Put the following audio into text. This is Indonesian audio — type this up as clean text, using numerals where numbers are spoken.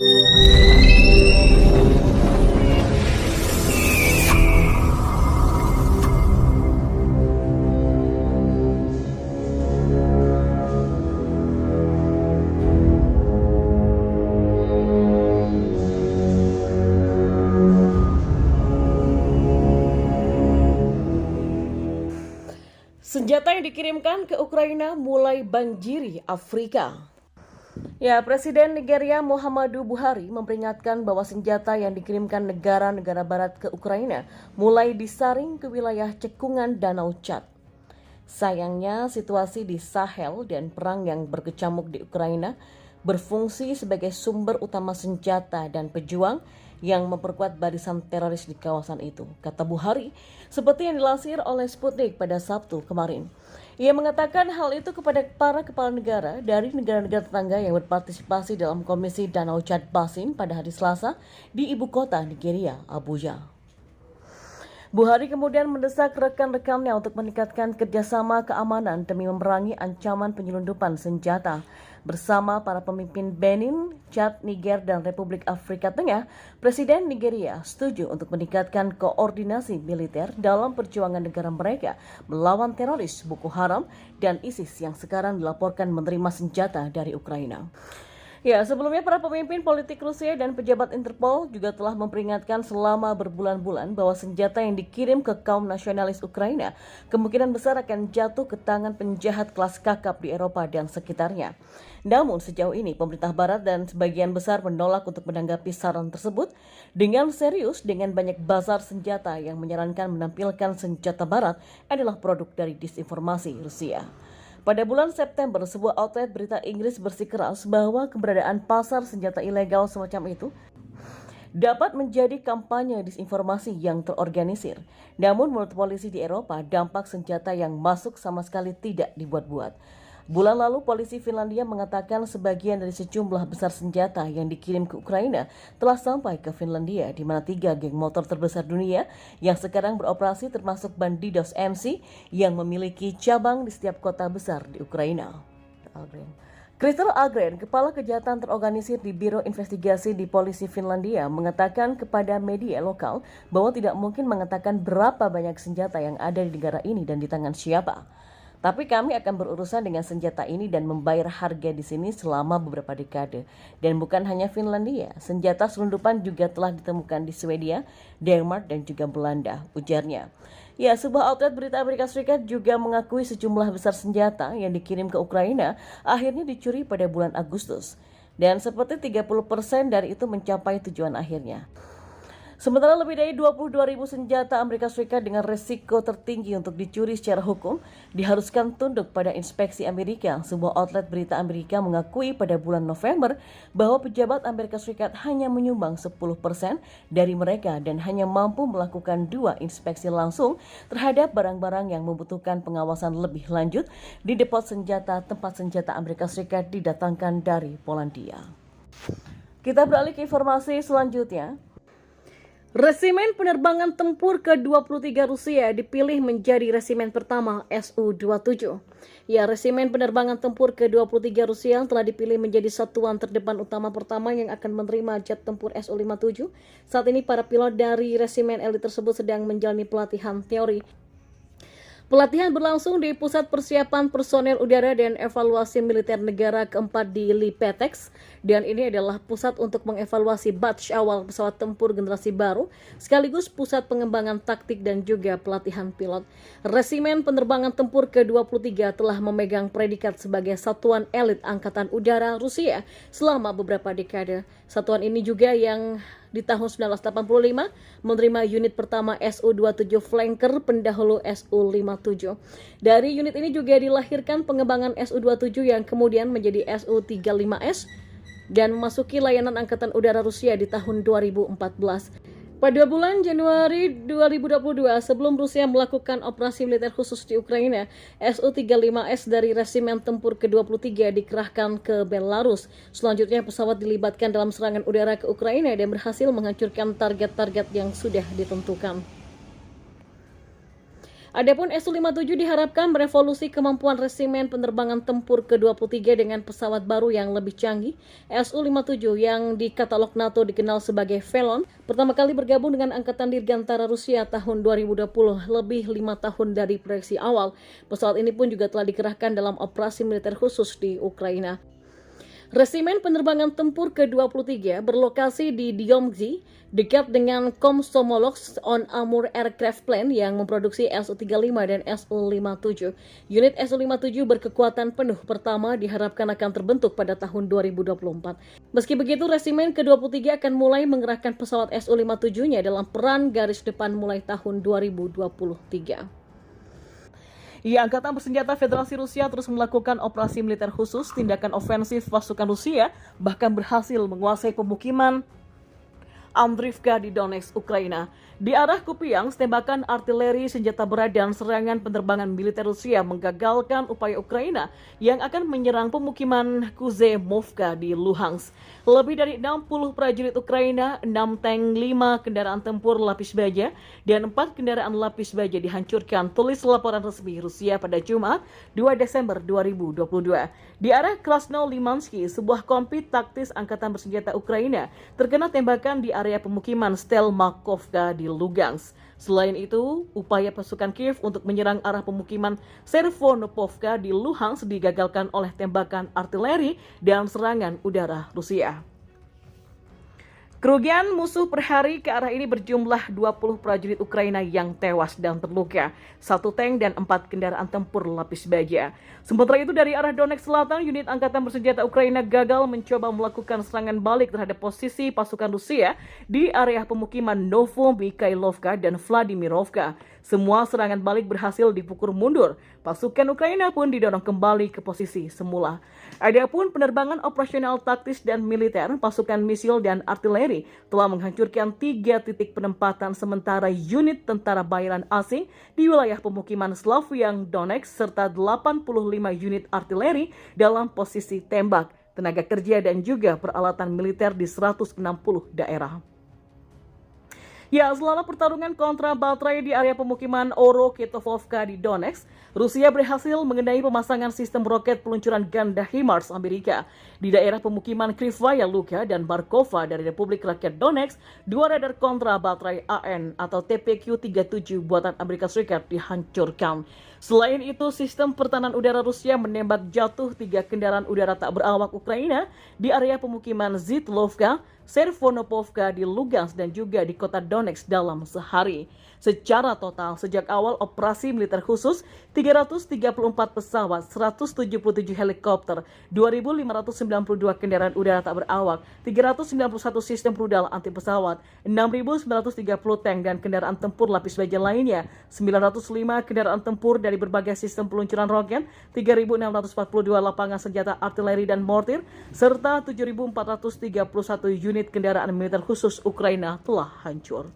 Senjata yang dikirimkan ke Ukraina mulai banjiri Afrika. Ya, Presiden Nigeria Muhammadu Buhari memperingatkan bahwa senjata yang dikirimkan negara-negara barat ke Ukraina mulai disaring ke wilayah cekungan Danau Chad. Sayangnya, situasi di Sahel dan perang yang berkecamuk di Ukraina berfungsi sebagai sumber utama senjata dan pejuang yang memperkuat barisan teroris di kawasan itu, kata Buhari, seperti yang dilansir oleh Sputnik pada Sabtu kemarin. Ia mengatakan hal itu kepada para kepala negara dari negara-negara tetangga yang berpartisipasi dalam Komisi Danau Chad Basin pada hari Selasa di ibu kota Nigeria, Abuja. Buhari kemudian mendesak rekan-rekannya untuk meningkatkan kerjasama keamanan demi memerangi ancaman penyelundupan senjata. Bersama para pemimpin Benin, Chad, Niger, dan Republik Afrika Tengah, Presiden Nigeria setuju untuk meningkatkan koordinasi militer dalam perjuangan negara mereka melawan teroris Boko Haram dan ISIS yang sekarang dilaporkan menerima senjata dari Ukraina. Ya, sebelumnya para pemimpin politik Rusia dan pejabat Interpol juga telah memperingatkan selama berbulan-bulan bahwa senjata yang dikirim ke kaum nasionalis Ukraina kemungkinan besar akan jatuh ke tangan penjahat kelas kakap di Eropa dan sekitarnya. Namun sejauh ini pemerintah barat dan sebagian besar menolak untuk menanggapi saran tersebut dengan serius dengan banyak bazar senjata yang menyarankan menampilkan senjata barat adalah produk dari disinformasi Rusia. Pada bulan September, sebuah outlet berita Inggris bersikeras bahwa keberadaan pasar senjata ilegal semacam itu dapat menjadi kampanye disinformasi yang terorganisir. Namun menurut polisi di Eropa, dampak senjata yang masuk sama sekali tidak dibuat-buat. Bulan lalu, polisi Finlandia mengatakan sebagian dari sejumlah besar senjata yang dikirim ke Ukraina telah sampai ke Finlandia, di mana 3 geng motor terbesar dunia yang sekarang beroperasi termasuk Bandidos MC yang memiliki cabang di setiap kota besar di Ukraina. Christer Agren, Kepala Kejahatan Terorganisir di Biro Investigasi di Polisi Finlandia, mengatakan kepada media lokal bahwa tidak mungkin mengatakan berapa banyak senjata yang ada di negara ini dan di tangan siapa. Tapi kami akan berurusan dengan senjata ini dan membayar harga di sini selama beberapa dekade. Dan bukan hanya Finlandia, senjata selundupan juga telah ditemukan di Swedia, Denmark, dan juga Belanda, ujarnya. Ya, sebuah outlet berita Amerika Serikat juga mengakui sejumlah besar senjata yang dikirim ke Ukraina akhirnya dicuri pada bulan Agustus. Dan seperti 30% dari itu mencapai tujuan akhirnya. Sementara lebih dari 22.000 senjata Amerika Serikat dengan resiko tertinggi untuk dicuri secara hukum diharuskan tunduk pada inspeksi Amerika. Sebuah outlet berita Amerika mengakui pada bulan November bahwa pejabat Amerika Serikat hanya menyumbang 10% dari mereka dan hanya mampu melakukan 2 inspeksi langsung terhadap barang-barang yang membutuhkan pengawasan lebih lanjut di depot senjata tempat senjata Amerika Serikat didatangkan dari Polandia. Kita beralih ke informasi selanjutnya. Resimen penerbangan tempur ke-23 Rusia dipilih menjadi resimen pertama Su-27. Ya, resimen penerbangan tempur ke-23 Rusia telah dipilih menjadi satuan terdepan utama pertama yang akan menerima jet tempur Su-57. Saat ini para pilot dari resimen elit tersebut sedang menjalani pelatihan teori. Pelatihan berlangsung di Pusat Persiapan Personel Udara dan Evaluasi Militer Negara keempat di Lipetex, dan ini adalah pusat untuk mengevaluasi batch awal pesawat tempur generasi baru, sekaligus pusat pengembangan taktik dan juga pelatihan pilot. Resimen penerbangan tempur ke-23 telah memegang predikat sebagai satuan elit Angkatan Udara Rusia selama beberapa dekade. Satuan ini juga yang di tahun 1985 menerima unit pertama Su-27 Flanker pendahulu Su-57. Dari unit ini juga dilahirkan pengembangan Su-27 yang kemudian menjadi Su-35S dan memasuki layanan Angkatan Udara Rusia di tahun 2014. Pada bulan Januari 2022, sebelum Rusia melakukan operasi militer khusus di Ukraina, Su-35S dari Resimen Tempur ke-23 dikerahkan ke Belarus. Selanjutnya pesawat dilibatkan dalam serangan udara ke Ukraina dan berhasil menghancurkan target-target yang sudah ditentukan. Adapun Su-57 diharapkan merevolusi kemampuan resimen penerbangan tempur ke-23 dengan pesawat baru yang lebih canggih. Su-57 yang di katalog NATO dikenal sebagai Velon, pertama kali bergabung dengan Angkatan Dirgantara Rusia tahun 2020, lebih 5 tahun dari proyeksi awal. Pesawat ini pun juga telah dikerahkan dalam operasi militer khusus di Ukraina. Resimen penerbangan tempur ke-23 berlokasi di Dyomgzi, dekat dengan Komsomolets on Amur Aircraft Plant yang memproduksi Su-35 dan Su-57. Unit Su-57 berkekuatan penuh pertama diharapkan akan terbentuk pada tahun 2024. Meski begitu, resimen ke-23 akan mulai mengerahkan pesawat Su-57-nya dalam peran garis depan mulai tahun 2023. Angkatan Bersenjata Federasi Rusia terus melakukan operasi militer khusus, tindakan ofensif pasukan Rusia bahkan berhasil menguasai pemukiman Andrivka di Donetsk, Ukraina. Di arah Kupiansk, tembakan artileri, senjata berat, dan serangan penerbangan militer Rusia menggagalkan upaya Ukraina yang akan menyerang pemukiman Kuzemovka di Luhansk. Lebih dari 60 prajurit Ukraina, 6 tank, 5 kendaraan tempur lapis baja, dan 4 kendaraan lapis baja dihancurkan, tulis laporan resmi Rusia pada Jumat 2 Desember 2022. Di arah Krasno-Limansky, sebuah kompi taktis Angkatan Bersenjata Ukraina terkena tembakan di area pemukiman Stelmakovka di Lugansk. Selain itu, upaya pasukan Kiev untuk menyerang arah pemukiman Servonopovka di Luhansk digagalkan oleh tembakan artileri dan serangan udara Rusia. Kerugian musuh per hari ke arah ini berjumlah 20 prajurit Ukraina yang tewas dan terluka, 1 tank dan 4 kendaraan tempur lapis baja. Sementara itu dari arah Donetsk Selatan, unit Angkatan Bersenjata Ukraina gagal mencoba melakukan serangan balik terhadap posisi pasukan Rusia di area pemukiman Novo-Mikhailovka dan Vladimirovka. Semua serangan balik berhasil dipukul mundur. Pasukan Ukraina pun didorong kembali ke posisi semula. Adapun penerbangan operasional taktis dan militer, pasukan misil dan artileri telah menghancurkan 3 titik penempatan sementara unit tentara bayaran asing di wilayah pemukiman Slavyansk Donetsk serta 85 unit artileri dalam posisi tembak, tenaga kerja dan juga peralatan militer di 160 daerah. Selama pertarungan kontra baterai di area pemukiman Oroketovka di Donetsk, Rusia berhasil mengenai pemasangan sistem roket peluncuran ganda HIMARS Amerika. Di daerah pemukiman Krivaya Luka dan Barkova dari Republik Rakyat Donetsk, 2 radar kontra baterai AN atau TPQ-37 buatan Amerika Serikat dihancurkan. Selain itu, sistem pertahanan udara Rusia menembak jatuh 3 kendaraan udara tak berawak Ukraina di area pemukiman Zitlovka, Servonopovka di Lugansk dan juga di kota Donetsk dalam sehari. Secara total, sejak awal operasi militer khusus, 334 pesawat, 177 helikopter, 2.592 kendaraan udara tak berawak, 391 sistem rudal anti pesawat, 6.930 tank dan kendaraan tempur lapis baja lainnya, 905 kendaraan tempur dari berbagai sistem peluncuran roket, 3.642 lapangan senjata artileri dan mortir, serta 7.431 unit kendaraan militer khusus Ukraina telah hancur.